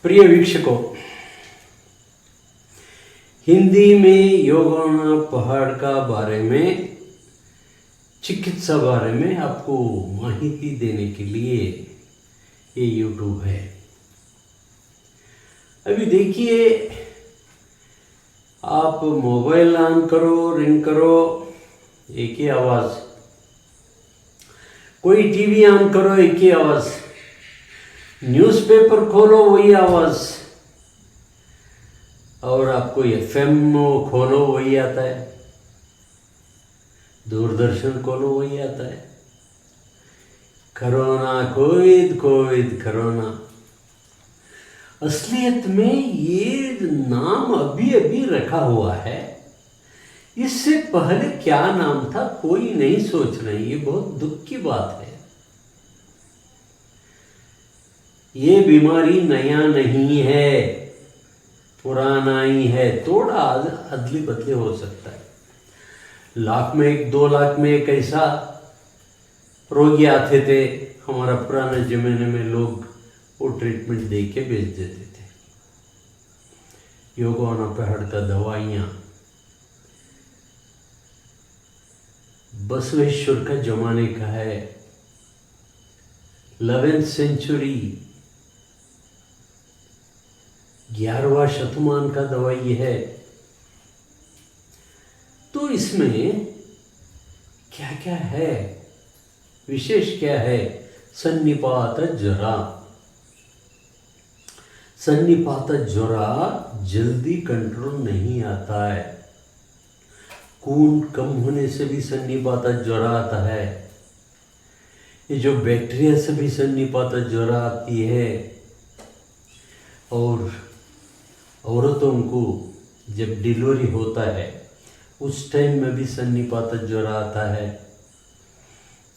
प्रिय वीक्षकों, हिंदी में योगाना पहाड़ का बारे में, चिकित्सा बारे में आपको माहिती देने के लिए ये यूट्यूब है। अभी देखिए, आप मोबाइल ऑन करो, रिंग करो, एक ही आवाज़। कोई टीवी ऑन करो, एक ही आवाज़। न्यूज़पेपर खोलो, वही आवाज़। और आपको एफएम खोलो, वही आता है। दूरदर्शन खोलो, वही आता है। Corona, Covid Covid corona. असलियत में ये नाम अभी अभी रखा हुआ है। इससे पहले क्या नाम था कोई नहीं सोच रहे। ये बहुत दुख की बात है। ये बीमारी नया नहीं है, पुराना ही है। थोड़ा अदली बदली हो सकता है। लाख में एक, 2 लाख में एक ऐसा रोगी आते थे। हमारा पुराने जमाने में लोग वो ट्रीटमेंट दे के बेच देते थे। योगाना पहाड़ का दवाइयाँ बसवेश्वर का जमाने का है। 11वीं सेंचुरी, 11वां शतमान का दवाई है। तो इसमें क्या क्या है, विशेष क्या है? सन्निपात ज्वरा। सन्निपात ज्वरा जल्दी कंट्रोल नहीं आता है। खून कम होने से भी सन्निपात ज्वरा आता है। ये जो बैक्टीरिया से भी सन्निपात ज्वरा आती है। और औरतों को जब डिलीवरी होता है उस टाइम में भी सन्निपात ज्वरा आता है।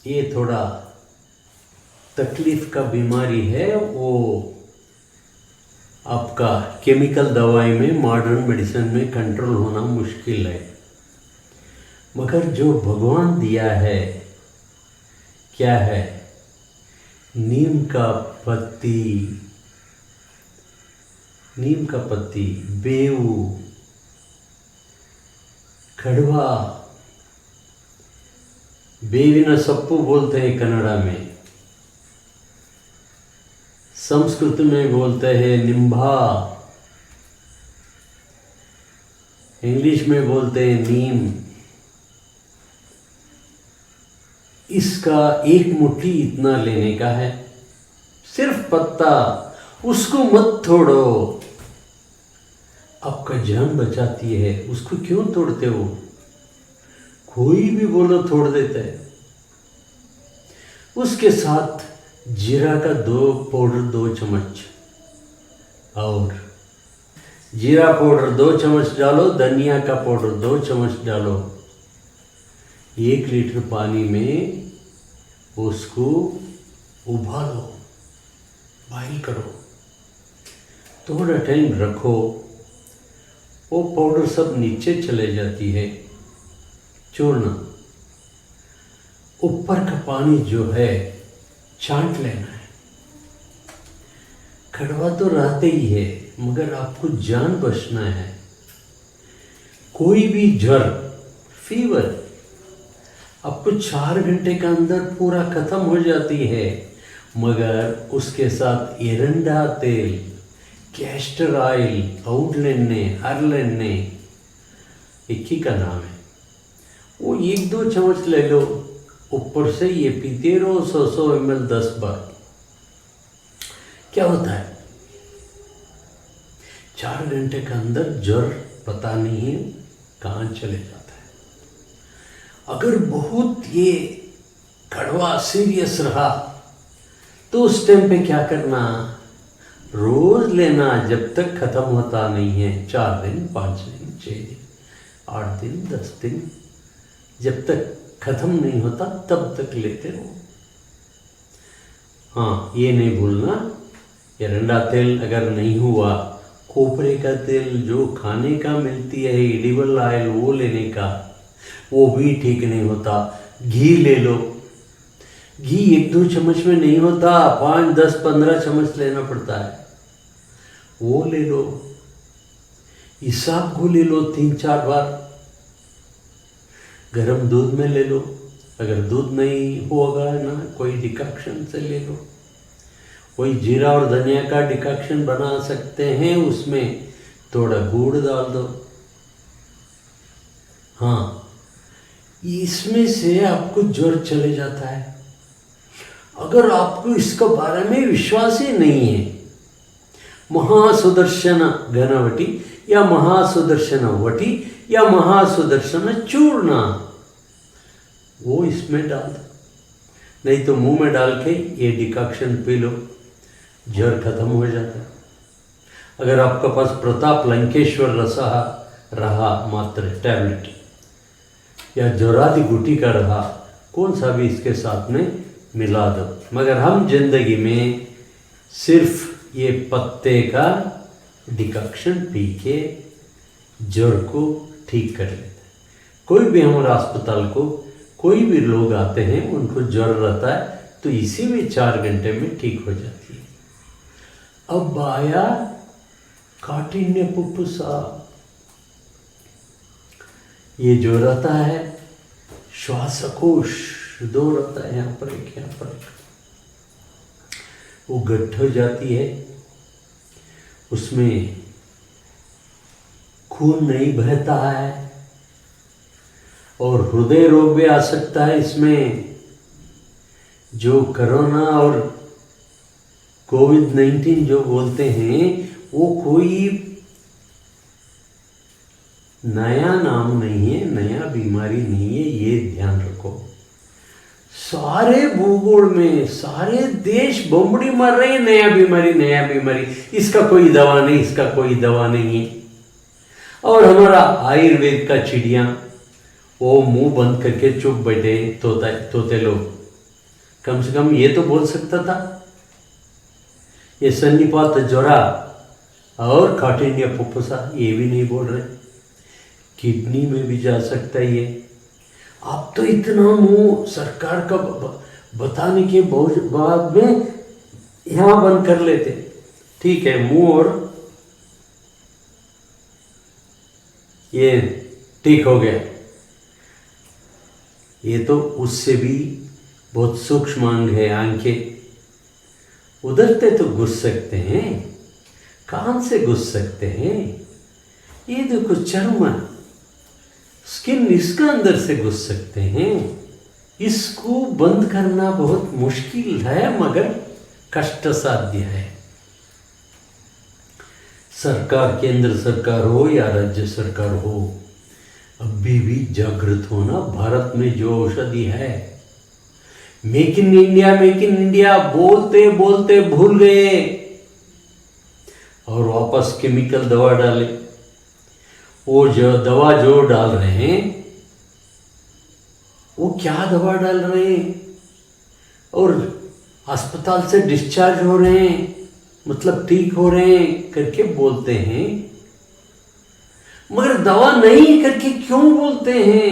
ये थोड़ा तकलीफ का बीमारी है। वो आपका केमिकल दवाई में, मॉडर्न मेडिसिन में कंट्रोल होना मुश्किल है। मगर जो भगवान दिया है क्या है? नीम का पत्ती, नीम का पत्ती, बेऊ, कड़वा, बेविना सप्पू बोलते हैं कन्नड़ा में। संस्कृत में बोलते हैं निम्भा। इंग्लिश में बोलते हैं नीम। इसका एक मुट्ठी इतना लेने का है, सिर्फ पत्ता। उसको मत तोड़ो, आपका जान बचाती है। उसको क्यों तोड़ते हो? कोई भी बोलो तोड़ देता है। उसके साथ जीरा का 2 पाउडर, 2 चम्मच, और जीरा पाउडर 2 चम्मच डालो, धनिया का पाउडर 2 चम्मच डालो। 1 लीटर पानी में उसको उबालो, बॉइल करो, थोड़ा टाइम रखो। वो पाउडर सब नीचे चले जाती है। चूर्ण, ऊपर का पानी जो है छांट लेना है। कड़वा तो रहते ही है, मगर आपको जान बचना है। कोई भी ज्वर, फीवर आपको 4 घंटे का अंदर पूरा खत्म हो जाती है। मगर उसके साथ एरंडा तेल, कैस्टर ऑयल, आउटलेन्ने, हरलेन्ने, एक ही का नाम है। वो 1-2 चम्मच ले लो। ऊपर से ये पीते रहो 100 ml 10 बार। क्या होता है? 4 घंटे के अंदर ज्वर पता नहीं है कहाँ चले जाता है। अगर बहुत ये कड़वा सीरियस रहा तो उस टाइम पे क्या करना? रोज लेना जब तक खत्म होता नहीं है। 4 दिन, 5 दिन, 6 दिन, 8 दिन, 10 दिन, जब तक खत्म नहीं होता तब तक लेते रहो। हाँ, ये नहीं भूलना, एरंडा तेल अगर नहीं हुआ, खोपरे का तेल जो खाने का मिलती है, एडिबल ऑयल, वो लेने का, वो भी ठीक नहीं होता। घी ले लो। घी 1-2 चम्मच में नहीं होता, 5, 10, 15 चम्मच लेना पड़ता है। वो ले लो, इसबगोल ले लो 3-4 बार, गर्म दूध में ले लो, अगर दूध नहीं होगा ना कोई डिकॉक्शन से ले लो, कोई जीरा और धनिया का डिकॉक्शन बना सकते हैं, उसमें थोड़ा गुड़ डाल दो। हाँ, इसमें से आपको ज्वर चले जाता है। अगर आपको इसके बारे में विश्वास ही नहीं है, महासुदर्शन घनवटी या महासुदर्शन वटी या महासुदर्शन चूर्ण वो इसमें डाल दो, नहीं तो मुंह में डाल के ये डिकॉक्शन पी लो, ज्वर खत्म हो जाता है। अगर आपके पास प्रताप लंकेश्वर रसा रहा मात्र टैबलेट या ज्वरादि गुटी का रहा, कौन सा भी इसके साथ में मिला दो, मगर हम जिंदगी में सिर्फ ये पत्ते का डिकॉक्शन पी के ज्वर को ठीक कर लेते हैं। कोई भी हमारे अस्पताल को कोई भी लोग आते हैं, उनको ज्वर रहता है तो इसी में 4 घंटे में ठीक हो जाती है। अब आया काठिन्य पुप्पुसा, ये जो रहता है श्वासकोश 2 रहता है, यहाँ पर एक, यहाँ पर एक, वो गड्ढ हो जाती है, उसमें खून नहीं बहता है और हृदय रोग भी आ सकता है इसमें। जो कोरोना और कोविड-19 जो बोलते हैं वो कोई नया नाम नहीं है, नया बीमारी नहीं है, ये ध्यान रखो। सारे भूगोल में सारे देश बम्बड़ी मार रहे हैं, नया बीमारी नया बीमारी, इसका कोई दवा नहीं, इसका कोई दवा नहीं है। और हमारा आयुर्वेद का चिड़िया वो मुंह बंद करके चुप बैठे तोते लोग, कम से कम ये तो बोल सकता था। ये सन्निपात ज्वरा और काठिन्य पुप्पुसा ये भी नहीं बोल रहे, किडनी में भी जा सकता है ये। आप तो इतना मुंह सरकार का बताने के बाद में यहाँ बंद कर लेते, ठीक है, मुंह और ये ठीक हो गया। ये तो उससे भी बहुत सूक्ष्म अंग है, आंखें उधर से तो घुस सकते हैं, कान से घुस सकते हैं, ये देखो चर्म स्किन इसका अंदर से घुस सकते हैं। इसको बंद करना बहुत मुश्किल है मगर कष्ट साध्य है। सरकार, केंद्र सरकार हो या राज्य सरकार हो, अभी भी जागृत होना। भारत में जो औषधि है, मेक इन इंडिया बोलते बोलते भूल गए और वापस केमिकल दवा डाले। वो जो दवा जो डाल रहे हैं वो क्या दवा डाल रहे हैं, और अस्पताल से डिस्चार्ज हो रहे हैं, मतलब ठीक हो रहे हैं करके बोलते हैं, मगर दवा नहीं करके क्यों बोलते हैं?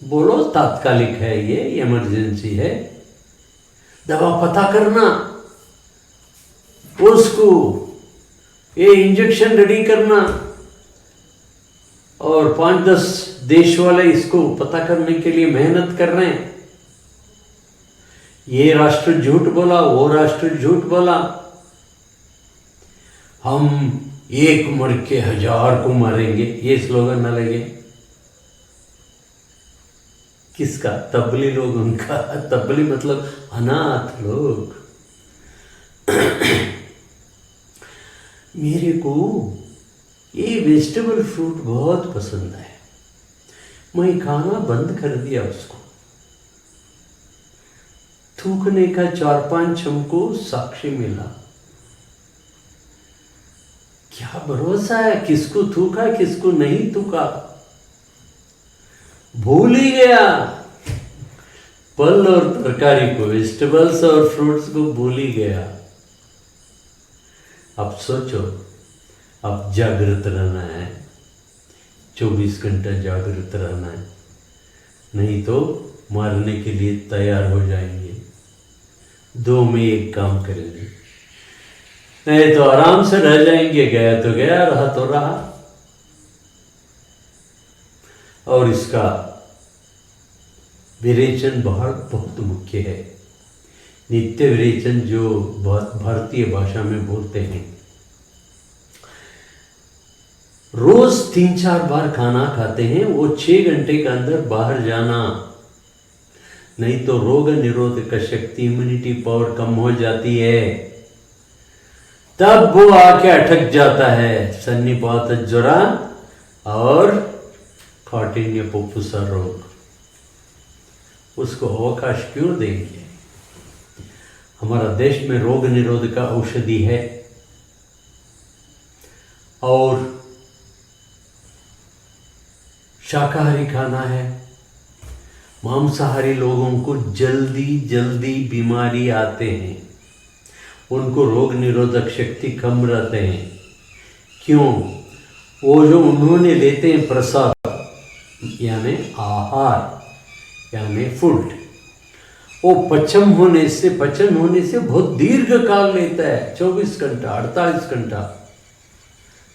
बोलो तात्कालिक है, ये इमरजेंसी है, दवा पता करना, उसको ये इंजेक्शन रेडी करना, और 5-10 देश वाले इसको पता करने के लिए मेहनत कर रहे हैं। ये राष्ट्र झूठ बोला, वो राष्ट्र झूठ बोला, हम एक मर के 1000 को मारेंगे, ये स्लोगन न लगे। किसका? तबली लोगों का। तबली मतलब अनाथ लोग। मेरे को ये वेजिटेबल फ्रूट बहुत पसंद है, मैं खाना बंद कर दिया उसको। थूकने का 4-5 हमको साक्षी मिला। क्या भरोसा है किसको थूका किसको नहीं थूका, भूल ही गया। फल और तरकारी को, वेजिटेबल्स और फ्रूट्स को भूल ही गया। अब सोचो, अब जागृत रहना है, 24 घंटा जागृत रहना है, नहीं तो मारने के लिए तैयार हो जाएंगे। 2 में 1 काम करेंगे। नहीं तो आराम से रह जाएंगे, गया तो गया, रहा तो रहा। और इसका विरेचन बहुत मुख्य है। नित्य विरेचन जो भारतीय भाषा में बोलते हैं, रोज 3-4 बार खाना खाते हैं, वो 6 घंटे के अंदर बाहर जाना, नहीं तो रोग निरोधक शक्ति, इम्यूनिटी पावर कम हो जाती है, तब वो आके अटक जाता है सन्निपात ज्वरा और काठिन्य फुफ्फुसा रोग। उसको अवकाश क्यों देंगे? हमारा देश में रोग निरोधक औषधि है और शाकाहारी खाना है। मांसाहारी लोगों को जल्दी बीमारी आते हैं, उनको रोग निरोधक शक्ति कम रहते हैं। क्यों? वो जो उन्होंने लेते हैं प्रसाद यानी आहार यानी फूड, वो पचन होने से बहुत दीर्घ काल लेता है, 24 घंटा, 48 घंटा,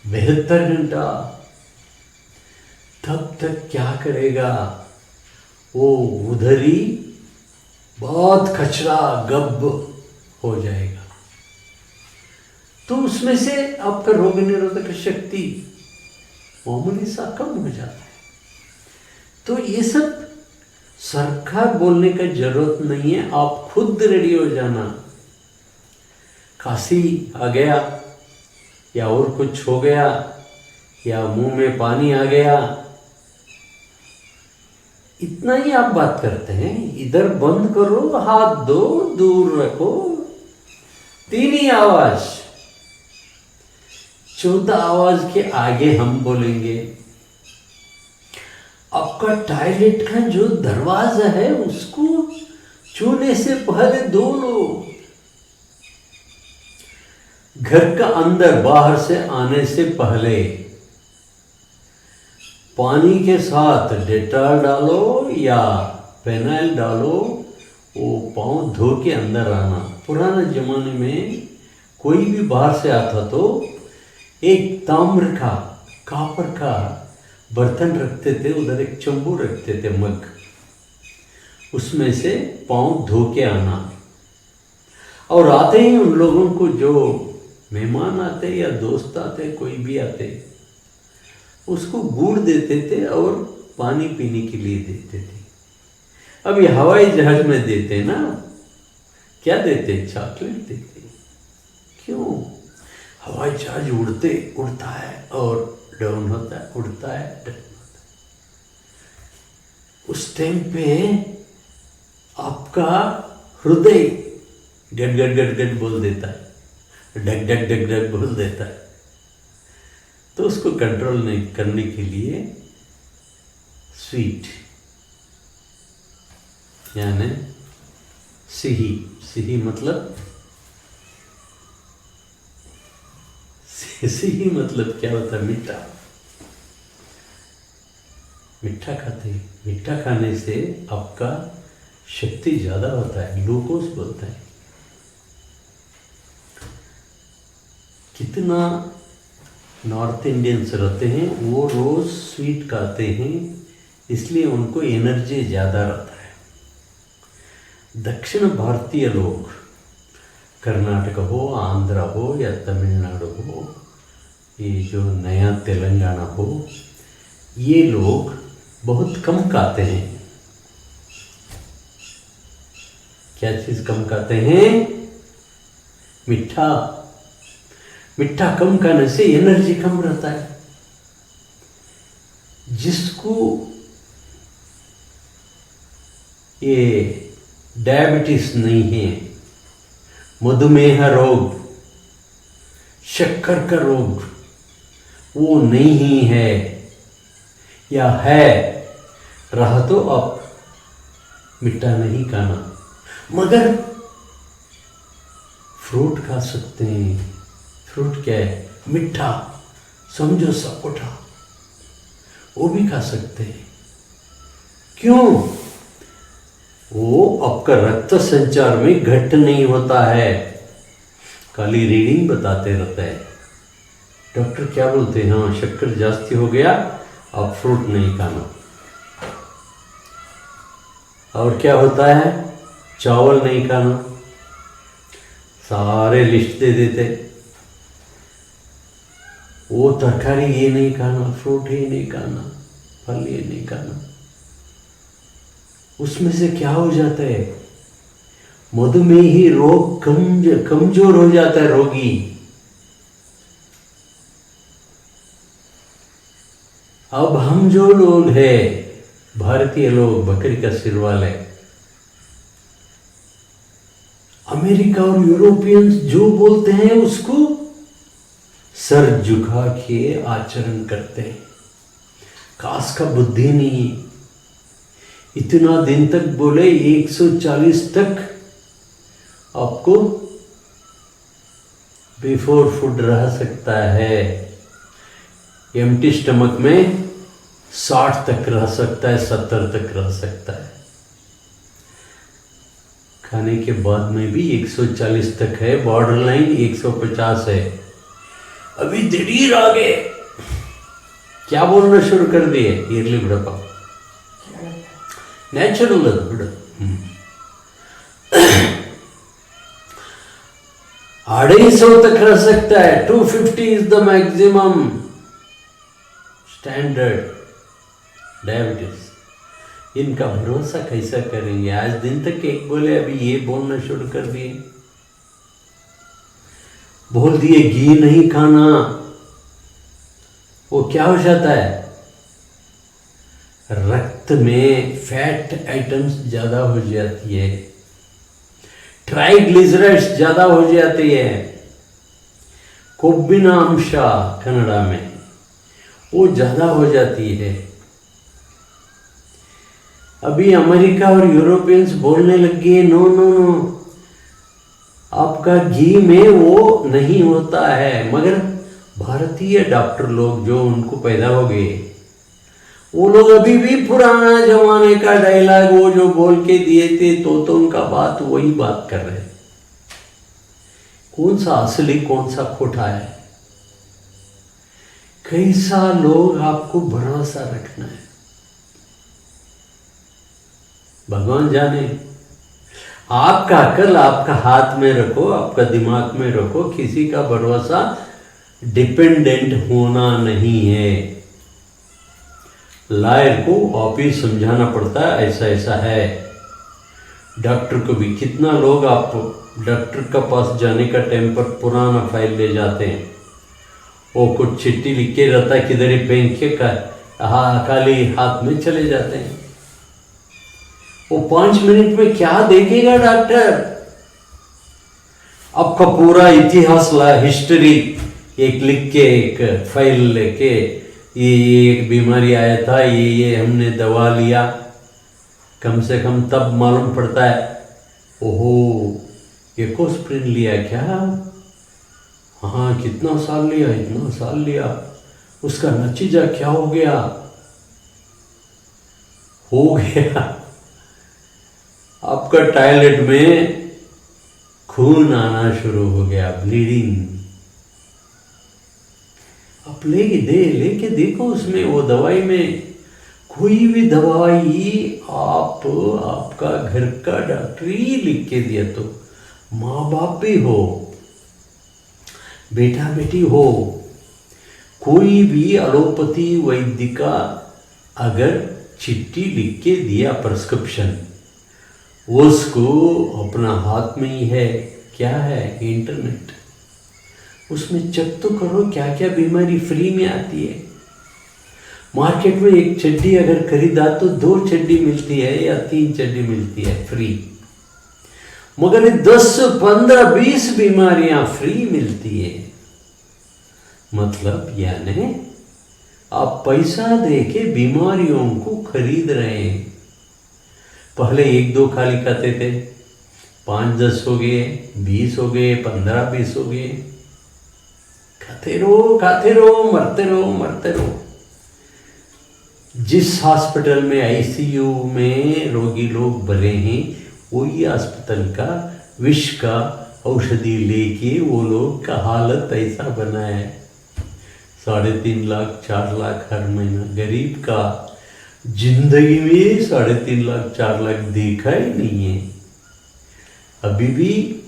72 घंटा। तब तक क्या करेगा वो? उधर ही बहुत कचरा गब हो जाएगा, तो उसमें से आपका रोग निरोधक शक्ति मामूली सा कम हो जाता है। तो ये सब सरकार बोलने का जरूरत नहीं है, आप खुद रेडी हो जाना। खांसी आ गया या और कुछ हो गया या मुंह में पानी आ गया, इतना ही आप बात करते हैं। इधर बंद करो, हाथ दो, दूर रखो, 3 ही आवाज, 14 आवाज के आगे हम बोलेंगे। आपका टॉयलेट का जो दरवाजा है उसको छूने से पहले 2 लो। घर का अंदर बाहर से आने से पहले पानी के साथ डेटॉल डालो या फेनाइल डालो, वो पाँव धो के अंदर आना। पुराने जमाने में कोई भी बाहर से आता तो एक ताम्र का, कॉपर का बर्तन रखते थे, उधर एक चंबू रखते थे, मग, उसमें से पाँव धो के आना। और आते ही उन लोगों को, जो मेहमान आते या दोस्त आते, कोई भी आते, उसको गुड़ देते थे और पानी पीने के लिए देते थे। अभी हवाई जहाज में देते ना, क्या देते? चॉकलेट देते। क्यों? हवाई जहाज उड़ता है और डाउन होता है, उड़ता है, डाउन होता है। उस टाइम पे आपका हृदय गड गड गड गड बोल देता है, ढक ढक ढक ढक बोल देता है। तो उसको कंट्रोल नहीं करने के लिए स्वीट यानी सिही मतलब सिही मतलब क्या होता है? मीठा। मीठा खाते हैं। मीठा खाने से आपका शक्ति ज्यादा होता है, ग्लूकोज बोलता है। कितना नॉर्थ इंडियंस रहते हैं, वो रोज स्वीट खाते हैं, इसलिए उनको एनर्जी ज़्यादा रहता है। दक्षिण भारतीय लोग, कर्नाटक हो, आंध्र हो या तमिलनाडु हो, ये जो नया तेलंगाना हो, ये लोग बहुत कम खाते हैं। क्या चीज़ कम खाते हैं? मीठा। मीठा कम खाने से एनर्जी कम रहता है। जिसको ये डायबिटीज नहीं है, मधुमेह रोग, शक्कर का रोग वो नहीं है या है, रहा तो आप मीठा नहीं खाना, मगर फ्रूट खा सकते हैं। फ्रूट क्या है? मीठा, समझो सपोटा, वो भी खा सकते हैं। क्यों? वो आपका रक्त संचार में घट नहीं होता है, खाली रीडिंग बताते रहता है। डॉक्टर क्या बोलते हैं, हाँ शक्कर जास्ती हो गया, अब फ्रूट नहीं खाना। और क्या होता है, चावल नहीं खाना, सारे लिस्ट दे देते, वो तरकारी ये नहीं खाना, फ्रूट ये नहीं खाना, फल ये नहीं खाना। उसमें से क्या हो जाता है, मधुमेही रोग कमजोर हो जाता है रोगी। अब हम जो लोग हैं भारतीय लोग, बकरी का सिर वाले, अमेरिका और यूरोपियंस जो बोलते हैं उसको सर झुका के आचरण करते हैं। खास का बुद्धि नहीं, इतना दिन तक बोले 140 तक आपको बिफोर फूड रह सकता है, एम्प्टी स्टमक में 60 तक रह सकता है, 70 तक रह सकता है। खाने के बाद में भी 140 तक है, बॉर्डर लाइन 150 है। अभी दिढ़ीर आ गए, क्या बोलना शुरू कर दिए, इर्ली बुढ़ापा नेचुरल बिड़ 250 तक रह सकता है, 250 is the maximum standard diabetes. इनका भरोसा कैसा करेंगे, आज दिन तक एक बोले, अभी ये बोलना शुरू कर दिए, बोल दिए घी नहीं खाना। वो क्या हो जाता है, रक्त में फैट आइटम्स ज्यादा हो जाती है, ट्राइग्लिसराइड्स ज्यादा हो जाती है, कोब्बिन अंश कन्नड़ा में वो ज्यादा हो जाती है। अभी अमेरिका और यूरोपियंस बोलने लग गए, नो नो नो, आपका घी में वो नहीं होता है। मगर भारतीय डॉक्टर लोग जो उनको पैदा हो गए, वो लोग अभी भी पुराना जमाने का डायलॉग वो जो बोल के दिए थे, तो उनका बात वही बात कर रहे हैं। कौन सा असली कौन सा खोटा है, कैसा लोग आपको भरोसा रखना है, भगवान जाने। आपका अकल आपका हाथ में रखो, आपका दिमाग में रखो, किसी का भरोसा डिपेंडेंट होना नहीं है। लॉयर को ऑफिस समझाना पड़ता है, ऐसा ऐसा है। डॉक्टर को भी, कितना लोग आप डॉक्टर का पास जाने का टाइम पर पुराना फाइल ले जाते हैं, वो कुछ चिट्ठी लिख के रहता है, किधर ही फेंक के खाली हाथ में चले जाते हैं। वो 5 मिनट में क्या देखेगा डॉक्टर, आपका पूरा इतिहास हिस्ट्री एक लिख के, एक फाइल लेके, ये एक बीमारी आया था, ये हमने दवा लिया, कम से कम तब मालूम पड़ता है, ओहो ये कोस्प्रिन लिया क्या, हाँ कितना साल लिया, इतना साल लिया, उसका नतीजा क्या हो गया, आपका टॉयलेट में खून आना शुरू हो गया, ब्लीडिंग। आप लेके देखो, उसमें वो दवाई में, कोई भी दवाई आपका घर का डॉक्टर ही लिख के दिया, तो माँ बाप भी हो, बेटा बेटी हो, कोई भी एलोपैथी वैद्य का अगर चिट्ठी लिख के दिया प्रिस्क्रिप्शन, उसको अपना हाथ में ही है, क्या है, इंटरनेट, उसमें चेक तो करो क्या क्या बीमारी फ्री में आती है। मार्केट में एक चड्डी अगर खरीदा तो 2 चड्डी मिलती है या 3 चड्डी मिलती है फ्री, मगर 10, 15, 20 बीमारियां फ्री मिलती है। मतलब यानी आप पैसा देके बीमारियों को खरीद रहे हैं। पहले 1-2 खाली खाते थे, 5-10 हो गए, 20 हो गए, 15-20 हो गए, खाते रहो, मरते रहो। जिस हॉस्पिटल में आईसीयू में रोगी लोग भरे हैं, वही अस्पताल का विष का औषधि लेके वो लोग का हालत ऐसा बना है, 3.5 लाख 4 लाख हर महीना। गरीब का जिंदगी में 3.5 लाख 4 लाख देखा ही नहीं है। अभी भी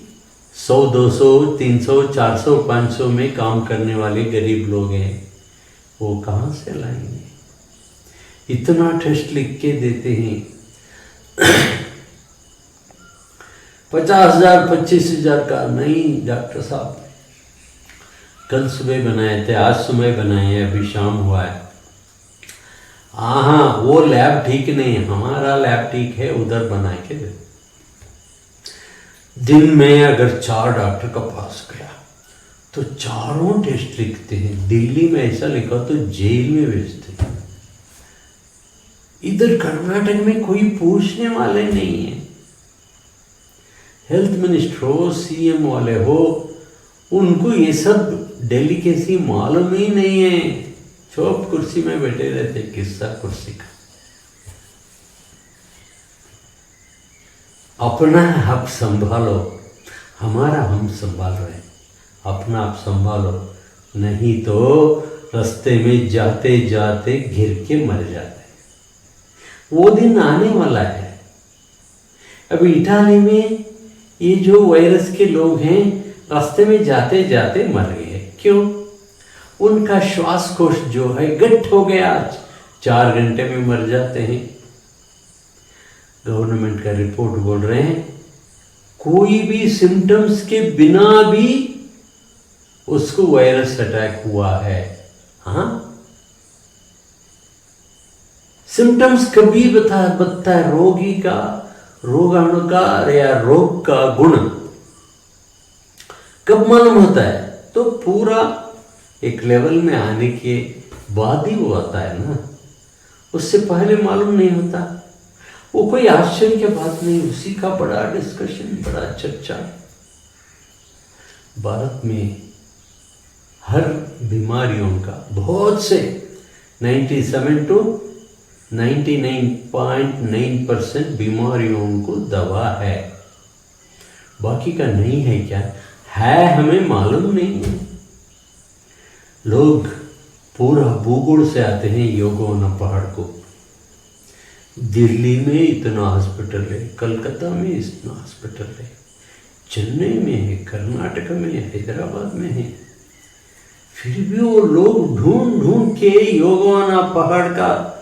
100 200 300 400 500 में काम करने वाले गरीब लोग हैं, वो कहाँ से लाएंगे? इतना टेस्ट लिख के देते हैं 50,000 25,000 का। नहीं डॉक्टर साहब, कल सुबह बनाए थे, आज सुबह बनाए हैं, अभी शाम हुआ है। हाँ, वो लैब ठीक नहीं है, हमारा लैब ठीक है, उधर बना के दे। दिन में अगर 4 डॉक्टर का पास गया तो चारों टेस्ट लिखते हैं। दिल्ली में ऐसा लिखा तो जेल में भेजते हैं। इधर कर्नाटक में कोई पूछने वाले नहीं है। हेल्थ मिनिस्टर हो, सीएम वाले हो, उनको ये सब डेलिकेसी मालूम ही नहीं है। चुप कुर्सी में बैठे रहते, किस्सा कुर्सी का। अपना आप संभालो, हमारा हम संभाल रहे हैं। अपना आप संभालो, नहीं तो रास्ते में जाते जाते गिर के मर जाते। वो दिन आने वाला है। अभी इटाली में ये जो वायरस के लोग हैं, रास्ते में जाते जाते मर गए। क्यों? उनका श्वासकोश जो है गट हो गया, 4 घंटे में मर जाते हैं। गवर्नमेंट का रिपोर्ट बोल रहे हैं कोई भी सिम्टम्स के बिना भी उसको वायरस अटैक हुआ है। हाँ, सिम्टम्स कभी बताता है रोगी का, रोगाणु का या रोग का गुण कब मालूम होता है? तो पूरा एक लेवल में आने के बाद ही वो आता है ना, उससे पहले मालूम नहीं होता। वो कोई आश्चर्य की बात नहीं, उसी का बड़ा डिस्कशन, बड़ा चर्चा। भारत में हर बीमारियों का बहुत से 97 to 99.9% बीमारियों को दवा है। बाकी का नहीं है क्या? है, हमें मालूम नहीं है। लोग पूरा भूगोल से आते हैं योगोना पहाड़ को। दिल्ली में इतना हॉस्पिटल है, कलकत्ता में इतना हॉस्पिटल है, चेन्नई में है, कर्नाटक में है, हैदराबाद में है। फिर भी वो लोग ढूंढ ढूंढ के योगोना पहाड़ का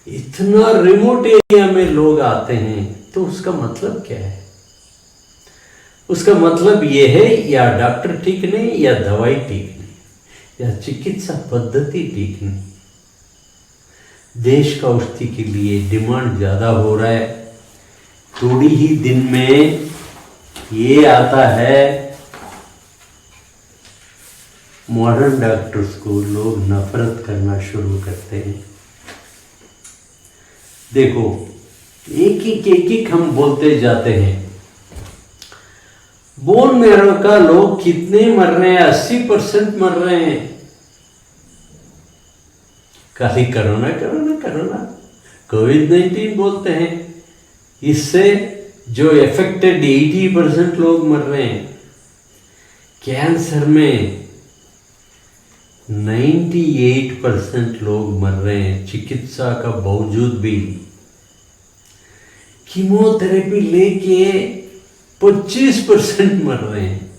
इतना रिमोट एरिया में लोग आते हैं, तो उसका मतलब क्या है? उसका मतलब ये है या डॉक्टर ठीक नहीं, या दवाई ठीक नहीं, या चिकित्सा पद्धति ठीक नहीं। देश का औषधि के लिए डिमांड ज़्यादा हो रहा है। थोड़ी ही दिन में ये आता है, मॉडर्न डॉक्टर्स को लोग नफरत करना शुरू करते हैं। देखो, एक हम बोलते जाते हैं। बोन मैरो का लोग कितने मर रहे हैं? 80% मर रहे हैं। खाली कोरोना कोरोना कोरोना कोविड-19 बोलते हैं। इससे जो इफेक्टेड 80% लोग मर रहे हैं। कैंसर में 98% लोग मर रहे हैं चिकित्सा का बावजूद भी। कीमोथेरेपी लेके 25% मर रहे हैं।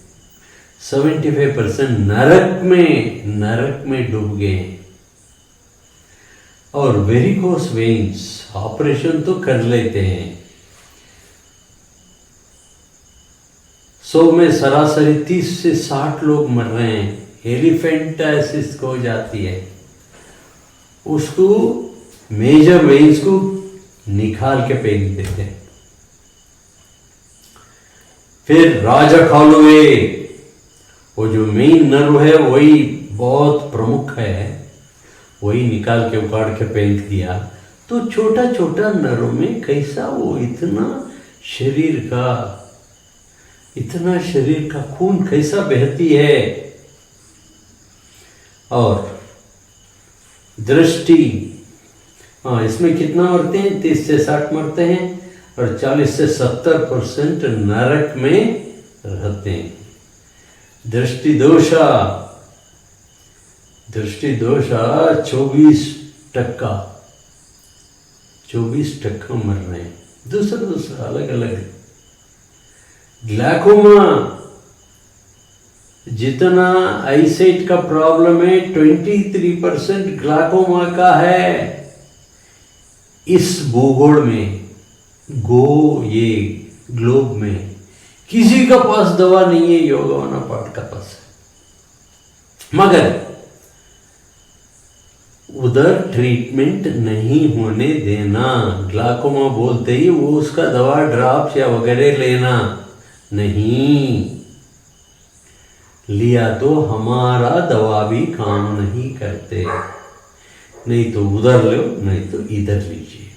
75% नरक में डूब गए। और वेरिकोस वेन्स ऑपरेशन तो कर लेते हैं। 100 में सरासरी 30 से 60 लोग मर रहे हैं। एलिफेंटाइसिस हो जाती है, उसको मेजर वेन्स को निकाल के फेंक देते हैं। फिर राजा खालुए, वो जो मेन नर्व है वही बहुत प्रमुख है, वही निकाल के उखाड़ के फेंक दिया। तो छोटा छोटा नर्व में कैसा वो इतना शरीर का खून कैसा बहती है। और दृष्टि, हाँ, इसमें कितना मरते हैं? 30 से 60 मरते हैं। और 40 से 70% नरक में रहते हैं। दृष्टि दोषा 24% मर रहे हैं, दूसरा अलग अलग। ग्लाइकोमा, जितना आईसाइट का प्रॉब्लम है 23% ग्लाइकोमा का है इस भूगोल में, ये ग्लोब में। किसी का पास दवा नहीं है, योगावाना पाठ का पास है, मगर उधर ट्रीटमेंट नहीं होने देना। ग्लाइकोमा बोलते ही वो उसका दवा ड्रॉप्स या वगैरह लेना नहीं, लिया तो हमारा दवा भी काम नहीं करते। नहीं तो उधर लो, नहीं तो इधर लीजिए।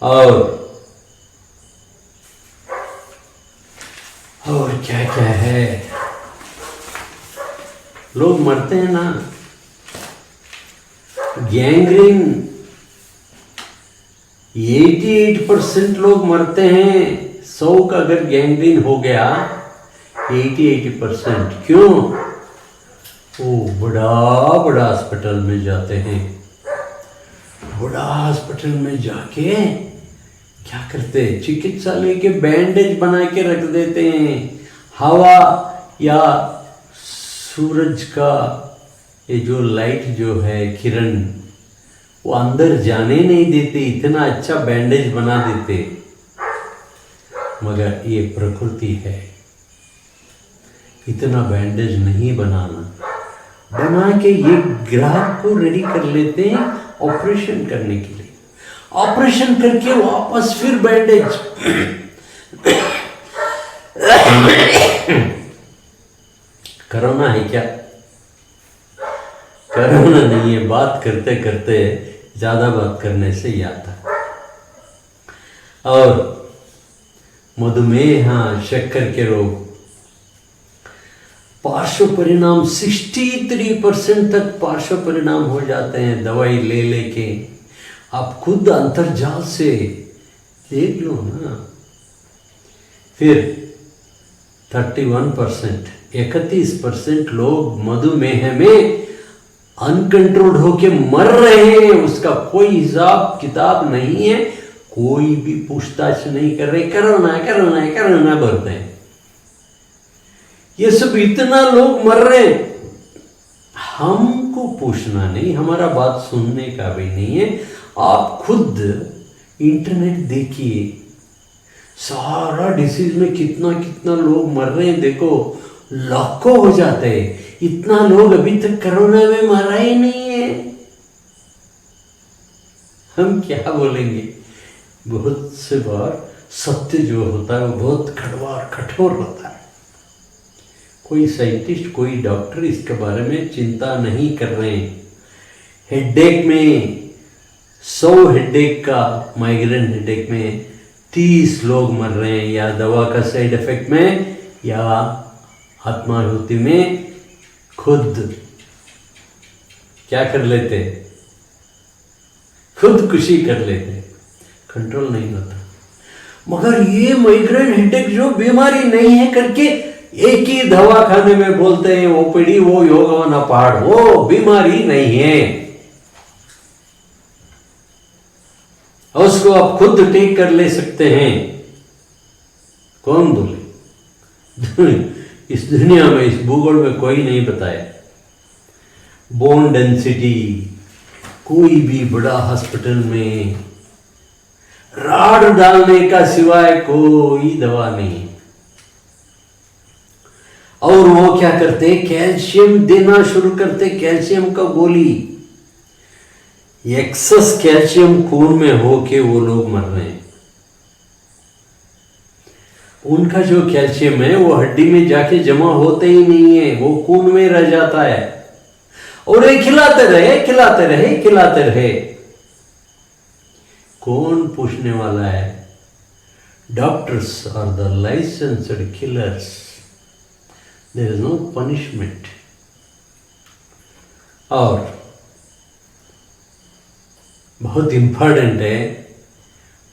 और क्या क्या है, लोग मरते हैं ना, गैंग्रीन 88% लोग मरते हैं। 100 का अगर गैंग्रीन हो गया 80% क्यों? वो बड़ा हॉस्पिटल में जाते हैं। बड़ा हॉस्पिटल में जाके क्या करते हैं? चिकित्सालय के बैंडेज बना के रख देते हैं। हवा या सूरज का ये जो लाइट जो है, किरण, वो अंदर जाने नहीं देते, इतना अच्छा बैंडेज बना देते। मगर ये प्रकृति है, इतना बैंडेज नहीं बनाना। बना के ये ग्राहक को रेडी कर लेते हैं ऑपरेशन करने के लिए। ऑपरेशन करके वापस फिर बैंडेज। कोरोना है क्या? कोरोना नहीं है। बात करते करते ज्यादा बात करने से ही आता। और मधुमेह, शक्कर के रोग, पार्श्व परिणाम 63% तक पार्श्व परिणाम हो जाते हैं दवाई ले लेके। आप खुद अंतर्जाल से देख लो ना। फिर 31% लोग मधुमेह में अनकंट्रोल्ड होके मर रहे हैं। उसका कोई हिसाब किताब नहीं है, कोई भी पूछताछ नहीं कर रहे। कोरोना बोलते हैं। ये सब इतना लोग मर रहे हैं, हमको पूछना नहीं, हमारा बात सुनने का भी नहीं है। आप खुद इंटरनेट देखिए, सारा डिसीज में कितना कितना लोग मर रहे हैं। देखो, लाखों हो जाते हैं। इतना लोग अभी तक कोरोना में मरा ही नहीं है। हम क्या बोलेंगे? बहुत से बार सत्य जो होता है वो बहुत कठोर होता है। कोई साइंटिस्ट, कोई डॉक्टर इसके बारे में चिंता नहीं कर रहे हैं। हेडेक में 100 हेडेक का, माइग्रेन हेडेक में 30 लोग मर रहे हैं, या दवा का साइड इफेक्ट में, या आत्माहुति में। खुद क्या कर लेते? खुदकुशी कर लेते, कंट्रोल नहीं होता। मगर ये माइग्रेन हेडेक जो बीमारी नहीं है करके एक ही दवा खाने में बोलते हैं ओपीडी, वो योगावाना पहाड़, वो बीमारी नहीं है। उसको आप खुद ठीक कर ले सकते हैं। कौन बोले? इस दुनिया में, इस भूगोल में कोई नहीं बताया। बोन डेंसिटी, कोई भी बड़ा हॉस्पिटल में राड डालने का सिवाय कोई दवा नहीं। और वो क्या करते? कैल्शियम देना शुरू करते, कैल्शियम का गोली। एक्सेस कैल्शियम खून में होके वो लोग मर रहे हैं। उनका जो कैल्शियम है वो हड्डी में जाके जमा होते ही नहीं है, वो खून में रह जाता है। और ये खिलाते रहे। कौन पूछने वाला है? Doctors are the licensed killers. There is no punishment. और बहुत इंपॉर्टेंट है,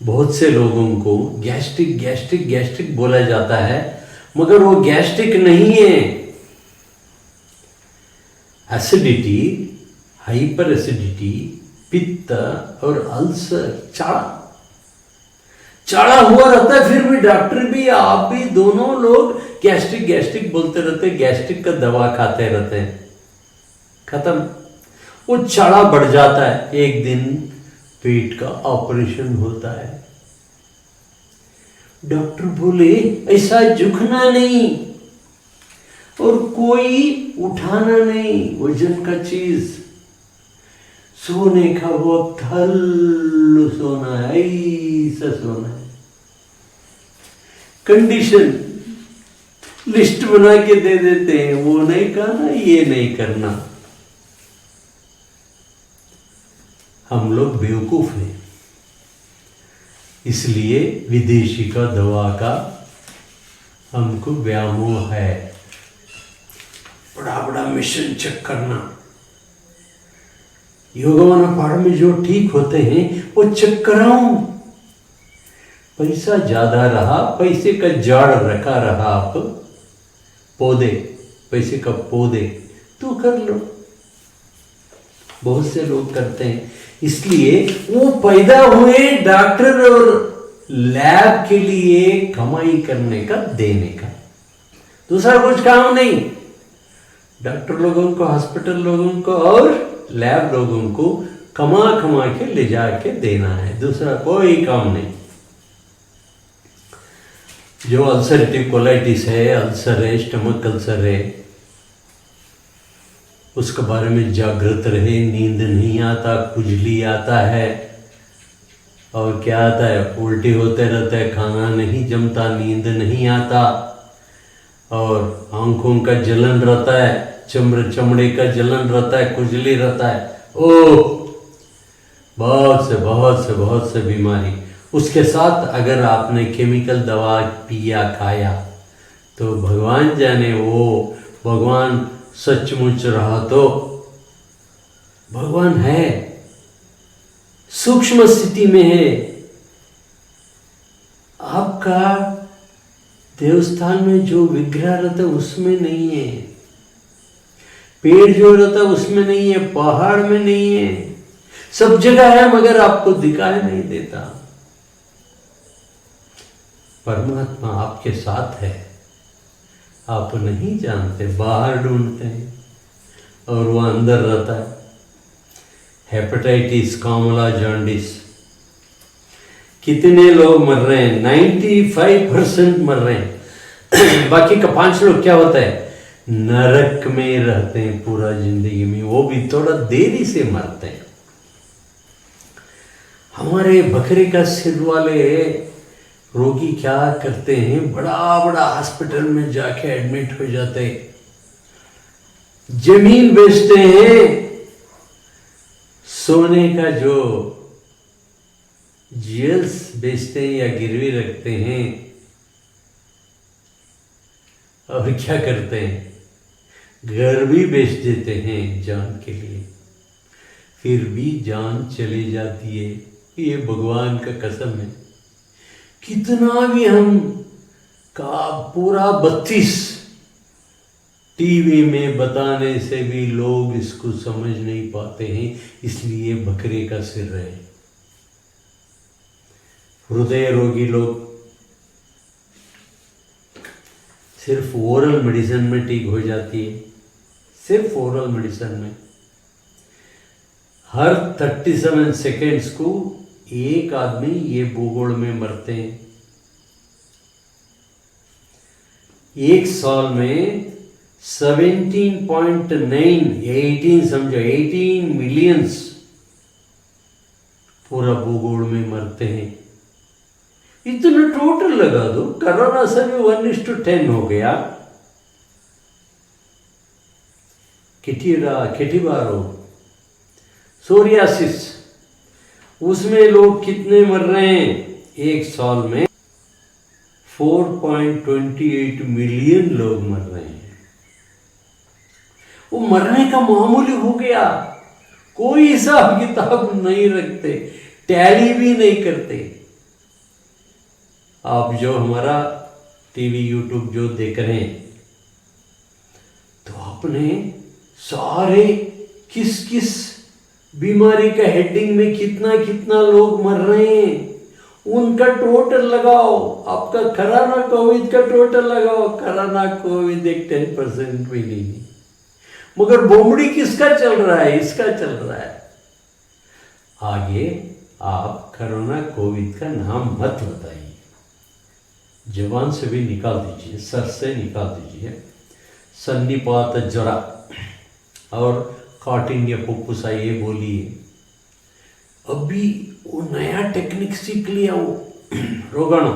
बहुत से लोगों को गैस्ट्रिक बोला जाता है। मगर वो गैस्ट्रिक नहीं है। एसिडिटी, हाइपर एसिडिटी, पित्त और अल्सर, चाड़ा हुआ रहता है। फिर भी डॉक्टर भी, आप भी, दोनों लोग गैस्ट्रिक गैस्ट्रिक बोलते रहते हैं, गैस्ट्रिक का दवा खाते रहते हैं। खत्म। वो चाड़ा बढ़ जाता है, एक दिन पेट का ऑपरेशन होता है। डॉक्टर बोले ऐसा झुकना नहीं और कोई उठाना नहीं वजन का चीज। सोने का वक्त हल्लू सोना है, ऐसा सोना है। कंडीशन लिस्ट बना के दे देते हैं, वो नहीं करना, ये नहीं करना। हम लोग बेवकूफ हैं, इसलिए विदेशी का दवा का हमको व्यामोह है। बड़ा बड़ा मिशन चेक करना। योगवाना पहाड़ में जो ठीक होते हैं वो चेक कराऊं। पैसा ज्यादा रहा, पैसे का जाड़ रखा रहा, आप पौधे, पैसे का पौधे तो कर लो। बहुत से लोग करते हैं, इसलिए वो पैदा हुए डॉक्टर और लैब के लिए कमाई करने का, देने का, दूसरा कुछ काम नहीं। डॉक्टर लोगों को, हॉस्पिटल लोगों को और लैब लोगों को कमा कमा के ले जाके देना है, दूसरा कोई काम नहीं। जो अल्सरेटिव कोलाइटिस है, अल्सर है, स्टमक अल्सर है, उसके बारे में जागृत रहे। नींद नहीं आता, खुजली आता है और क्या आता है, उल्टी होते रहते हैं, खाना नहीं जमता, नींद नहीं आता और आंखों का जलन रहता है, चमड़े का जलन रहता है, खुजली रहता है। ओह, बहुत से बीमारी। उसके साथ अगर आपने केमिकल दवा पिया, खाया, तो भगवान जाने, वो भगवान सचमुच रहा तो भगवान है, सूक्ष्म स्थिति में है। आपका देवस्थान में जो विग्रह रहता है उसमें नहीं है, पेड़ जो रहता है उसमें नहीं है, पहाड़ में नहीं है, सब जगह है मगर आपको दिखाई नहीं देता। परमात्मा आपके साथ है, आप नहीं जानते, बाहर ढूंढते हैं और वो अंदर रहता है। हेपेटाइटिस, कामला, जॉन्डिस, कितने लोग मर रहे हैं? 95% मर रहे हैं। बाकी का 5 लोग क्या होता है, नरक में रहते हैं पूरा जिंदगी में, वो भी थोड़ा देरी से मरते हैं। हमारे बकरे का सिर वाले रोगी क्या करते हैं, बड़ा बड़ा हॉस्पिटल में जाके एडमिट हो जाते हैं, जमीन बेचते हैं, सोने का जो ज्वेल्स बेचते हैं या गिरवी रखते हैं, और क्या करते हैं, घर भी बेच देते हैं जान के लिए, फिर भी जान चली जाती है। ये भगवान का कसम है। कितना भी हम का पूरा 32 टीवी में बताने से भी लोग इसको समझ नहीं पाते हैं, इसलिए बकरे का सिर है। हृदय रोगी लोग सिर्फ ओरल मेडिसिन में ठीक हो जाती है, सिर्फ ओरल मेडिसिन में। हर 37 सेकेंड्स को एक आदमी ये भूगोल में मरते हैं। एक साल में 17.9, 18 समझो, 18 मिलियंस पूरा भूगोल में मरते हैं। इतना टोटल लगा दो, कोरोना से भी 1:10 हो गया। किटिबा रोग, सोरियासिस, उसमें लोग कितने मर रहे हैं एक साल में? 4.28 मिलियन लोग मर रहे हैं। वो मरने का मामूली हो गया, कोई हिसाब किताब नहीं रखते, टैली भी नहीं करते। आप जो हमारा टीवी यूट्यूब जो देख रहे हैं, तो आपने सारे किस किस बीमारी का हेडिंग में कितना कितना लोग मर रहे हैं उनका टोटल लगाओ। आपका कोरोना कोविड का टोटल लगाओ, कोरोना कोविड एक 10% भी नहीं, मगर बोमड़ी किसका चल रहा है? इसका चल रहा है। आगे आप कोरोना कोविड का नाम मत बताइए, जबान से भी निकाल दीजिए, सर से निकाल दीजिए। सन्निपात ज्वरा और काठिन्य फुफ्फुसा ये बोलिए। अभी वो नया टेक्निक सीख लिया वो रोगाणु,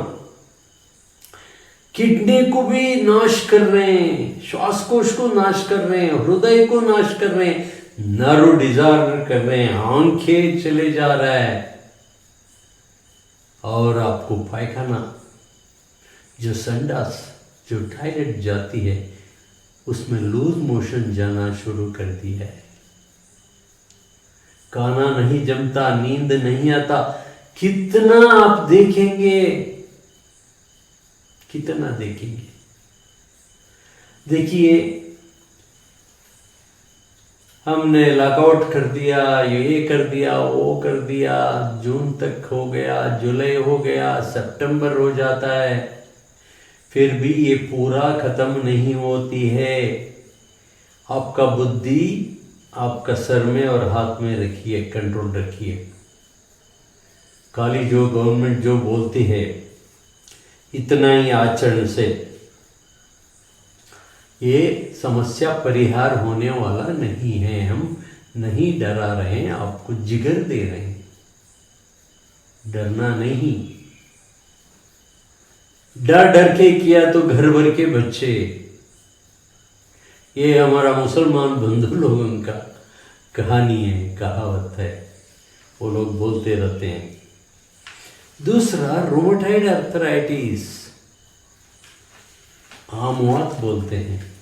किडनी को भी नाश कर रहे हैं, श्वासकोश को नाश कर रहे हैं, हृदय को नाश कर रहे हैं, नर्व डिजार्डर कर रहे हैं, आंखें चले जा रहा है। और आपको पायखाना, जो संडास, जो टॉयलेट जाती है, उसमें लूज मोशन जाना शुरू कर दिया है। खाना नहीं जमता, नींद नहीं आता। कितना आप देखेंगे, कितना देखेंगे? देखिए, हमने लॉकआउट कर दिया, ये कर दिया, वो कर दिया, जून तक हो गया, जुलाई हो गया, सितंबर हो जाता है, फिर भी ये पूरा खत्म नहीं होती है। आपका बुद्धि आपका सर में और हाथ में रखिए, कंट्रोल रखिए। खाली जो गवर्नमेंट जो बोलती है इतना ही आचरण से ये समस्या परिहार होने वाला नहीं है। हम नहीं डरा रहे हैं, आपको जिगर दे रहे हैं, डरना नहीं। डर डर के किया तो घर भर के बच्चे। ये हमारा मुसलमान बंधु लोगों का कहानी है, कहावत है, वो लोग बोलते रहते हैं। दूसरा, रोमेटॉइड आर्थराइटिस, आमवात बोलते हैं।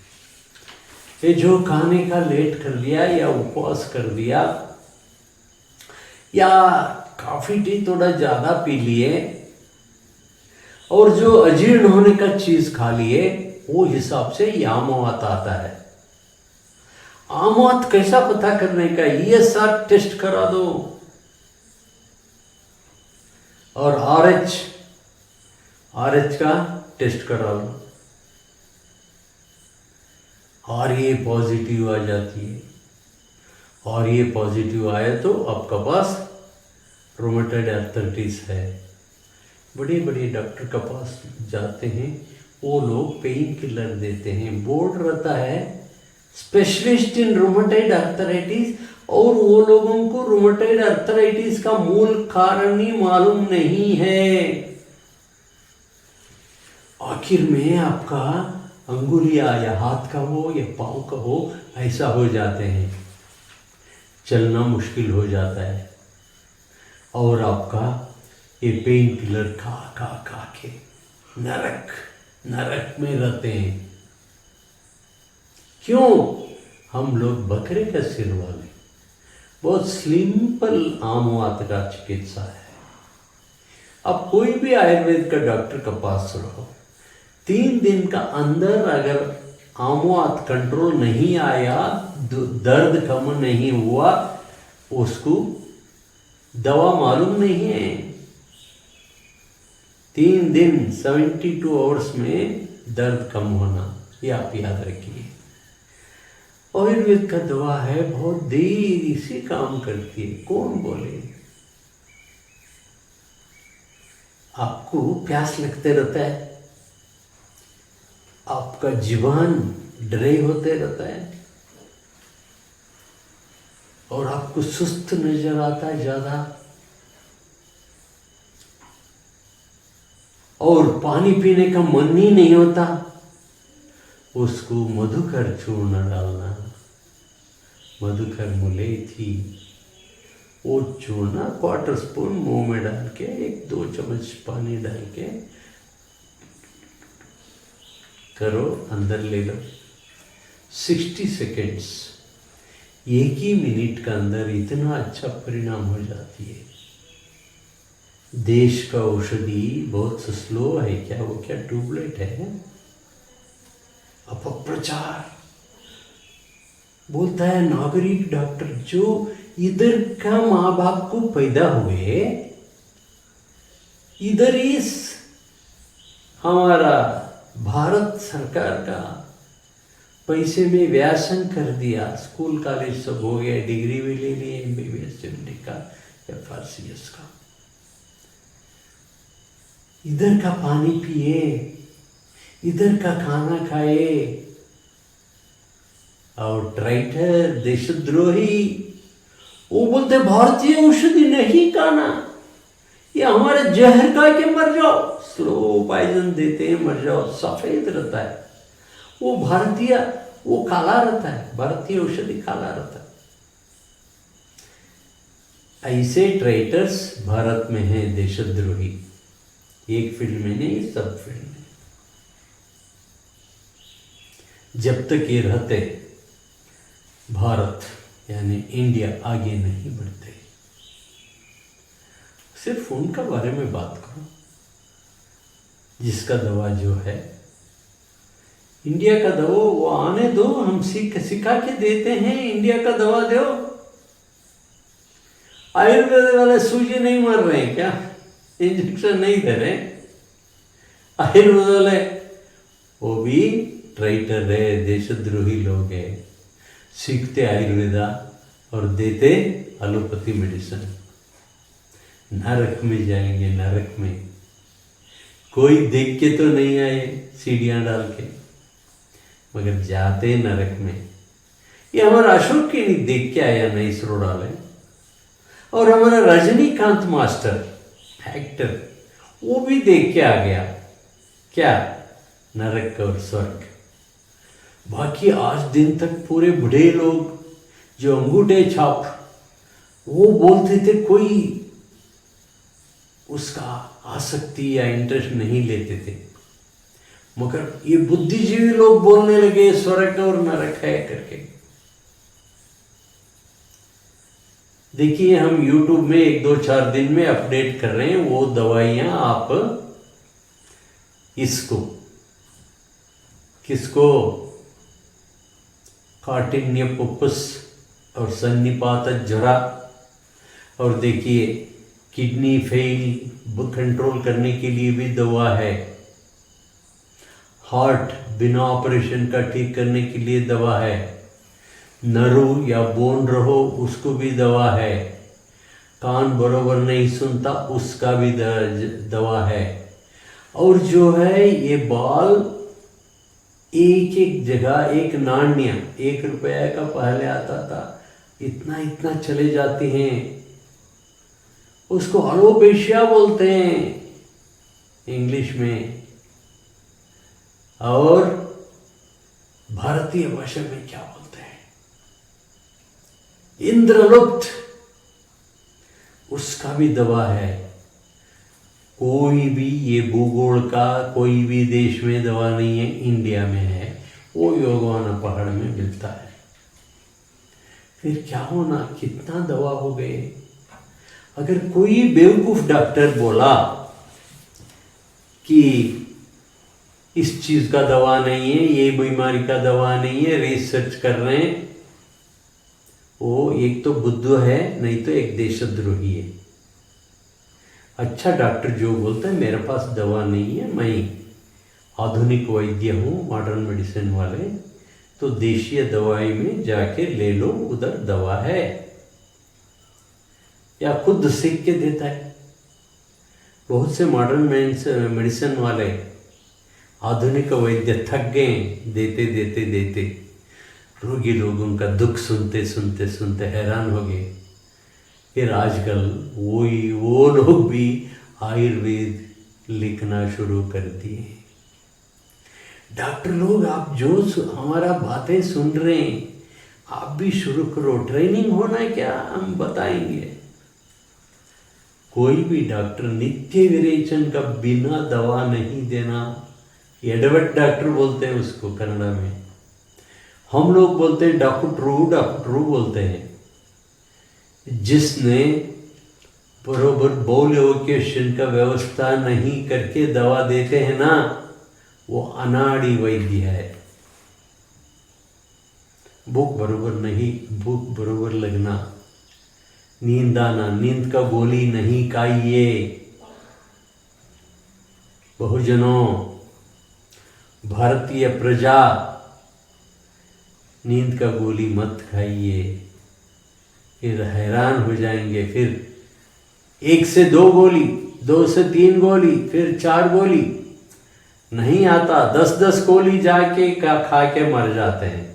ये जो खाने का लेट कर लिया या उपवास कर दिया या काफी टी थोड़ा ज्यादा पी लिए और जो अजीर्ण होने का चीज खा लिए, वो हिसाब से ये आमवात आता है। आमवात कैसा पता करने का? ESR टेस्ट करा दो और RH का टेस्ट करा लो, और ये पॉजिटिव आ जाती है, और ये पॉजिटिव आए तो आपका पास रोमेटॉइड आर्थराइटिस है। बड़े बड़े डॉक्टर के पास जाते हैं, वो लोग पेन किलर देते हैं, बोर्ड रहता है स्पेशलिस्ट इन रोमेटॉइड आर्थराइटिस, और वो लोगों को रोमेटॉइड आर्थराइटिस का मूल कारण ही मालूम नहीं है। आखिर में आपका अंगुलिया या हाथ का हो या पांव का हो, ऐसा हो जाते हैं, चलना मुश्किल हो जाता है, और आपका ये पेन किलर खा खा खा के नरक में रहते हैं। क्यों? हम लोग बकरे का सिर वाले। बहुत सिंपल आमवात का चिकित्सा है। अब कोई भी आयुर्वेद का डॉक्टर के पास रहो, 3 दिन का अंदर अगर आमवात कंट्रोल नहीं आया, दर्द कम नहीं हुआ, उसको दवा मालूम नहीं है। 3 दिन 72 आवर्स में दर्द कम होना, ये आप याद रखिए। आयुर्वेद का दवा है, बहुत देरी से काम करती है। कौन बोले? आपको प्यास लगते रहता है, आपका जीवन ड्राई होते रहता है, और आपको सुस्त नजर आता है ज्यादा, और पानी पीने का मन ही नहीं होता। उसको मधुकर चूर्ण डालना, मधुकर मुलेठी, वो चूर्ण 1/4 स्पून मुंह में डाल के 1-2 चम्मच पानी डाल के करो, अंदर ले लो। 60 सेकेंड्स, 1 ही मिनट का अंदर इतना अच्छा परिणाम हो जाती है। देश का औषधि बहुत स्लो है क्या, वो क्या ट्यूबलाइट है? अपप्रचार बोलता है नागरिक डॉक्टर जो इधर का माँ बाप को पैदा हुए, इधर इस हमारा भारत सरकार का पैसे में व्यासन कर दिया, स्कूल कॉलेज सब हो गया, डिग्री भी ले ली MBBS MD का FRCS का, इधर का पानी पिए, इधर का खाना खाए, और ट्राइटर देशद्रोही वो बोलते भारतीय औषधि नहीं खाना, ये हमारे जहर खा के मर जाओ, स्लो पॉइजन देते हैं मर जाओ, सफेद रहता है वो भारतीय, वो काला रहता है, भारतीय औषधि काला रहता है। ऐसे ट्रेटर्स भारत में हैं, देशद्रोही, एक फील्ड में नहीं सब फील्ड में। जब तक ये रहते भारत यानी इंडिया आगे नहीं बढ़ते। सिर्फ उनका बारे में बात करो जिसका दवा जो है इंडिया का दवा, वो आने दो, हम सिखा के देते हैं, इंडिया का दवा दो। आयुर्वेद वाले सूजी नहीं मार रहे हैं क्या, इंजेक्शन नहीं दे रहे? आयुर्वेद वाले वो भी ट्राइटर है, देशद्रोही लोग है, सीखते आयुर्वेदा और देते एलोपैथी मेडिसिन। नरक में जाएंगे, नरक में। कोई देख के तो नहीं आए सीढ़ियां डाल के, मगर जाते नरक में। ये हमारा अशोक के नहीं देख के आया, नहीं इसरो डाले। और हमारा रजनीकांत मास्टर एक्टर, वो भी देख के आ गया क्या, नरक और स्वर्ग। बाकी आज दिन तक पूरे बूढ़े लोग जो अंगूठे छाप, वो बोलते थे, कोई उसका आसक्ति या इंटरेस्ट नहीं लेते थे। मगर ये बुद्धिजीवी लोग बोलने लगे स्वर्ग और नरक है करके। देखिए हम YouTube में 1-2-4 दिन में अपडेट कर रहे हैं वो दवाइयां, आप इसको किसको, काठिन्य पुप्पस और सन्निपात ज्वरा, और देखिए किडनी फेल कंट्रोल करने के लिए भी दवा है, हार्ट बिना ऑपरेशन का ठीक करने के लिए दवा है, नरू या बोन रहो उसको भी दवा है, कान बरोबर नहीं सुनता उसका भी दवा है। और जो है ये बाल एक एक जगह, एक नाण्य 1 रुपया का पहले आता था, इतना इतना चले जाते हैं, उसको अलोपेशिया बोलते हैं इंग्लिश में। और भारतीय भाषा में क्या बोलते हैं, इंद्रलुप्त, उसका भी दवा है। कोई भी ये भूगोल का कोई भी देश में दवा नहीं है, इंडिया में है, वो योगवाना पहाड़ में मिलता है। फिर क्या होना, कितना दवा हो गए। अगर कोई बेवकूफ डॉक्टर बोला कि इस चीज का दवा नहीं है, ये बीमारी का दवा नहीं है, रिसर्च कर रहे हैं, वो एक तो बुद्धू है, नहीं तो एक देशद्रोही है। अच्छा डॉक्टर जो बोलता है मेरे पास दवा नहीं है, मैं आधुनिक वैद्य हूँ, मॉडर्न मेडिसिन वाले, तो देशीय दवाई में जाके ले लो, उधर दवा है, या खुद सीख के देता है। बहुत से मॉडर्न मेडिसिन वाले आधुनिक वैद्य थक गए देते देते देते, रोगी लोगों का दुख सुनते सुनते सुनते हैरान हो गए। फिर आजकल वो लोग भी आयुर्वेद लिखना शुरू कर दिए। डॉक्टर लोग आप जो हमारा बातें सुन रहे हैं, आप भी शुरू करो। ट्रेनिंग होना है क्या, हम बताएंगे। कोई भी डॉक्टर नित्य विरेचन का बिना दवा नहीं देना, एडवर्ट डॉक्टर बोलते हैं उसको कन्नड़ा में। हम लोग बोलते हैं डॉक्टरू बोलते हैं। जिसने बरोबर बाउल एवोक्यूशन का व्यवस्था नहीं करके दवा देते हैं ना, वो अनाड़ी वैद्य है। भूख बरोबर लगना, नींद आना, नींद का गोली नहीं खाइए बहुजनों, भारतीय प्रजा, नींद का गोली मत खाइए, फिर हैरान हो जाएंगे। फिर 1 से 2 गोली, 2 से 3 गोली, फिर 4 गोली, नहीं आता 10-10 गोली जाके खा के मर जाते हैं।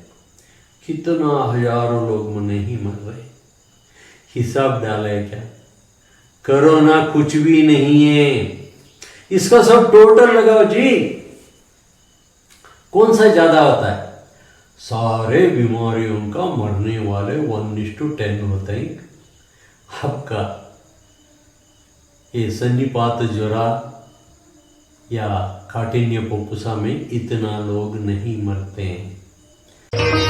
कितना हजारों लोग नहीं मर रहे, हिसाब डाले क्या? कोरोना कुछ भी नहीं है, इसका सब टोटल लगाओ जी, कौन सा ज्यादा होता है? सारे बीमारियों का मरने वाले 1:10 होते हैं। आपका ये सन्निपात ज्वरा या काठिन्य पुपुसा में इतना लोग नहीं मरते हैं।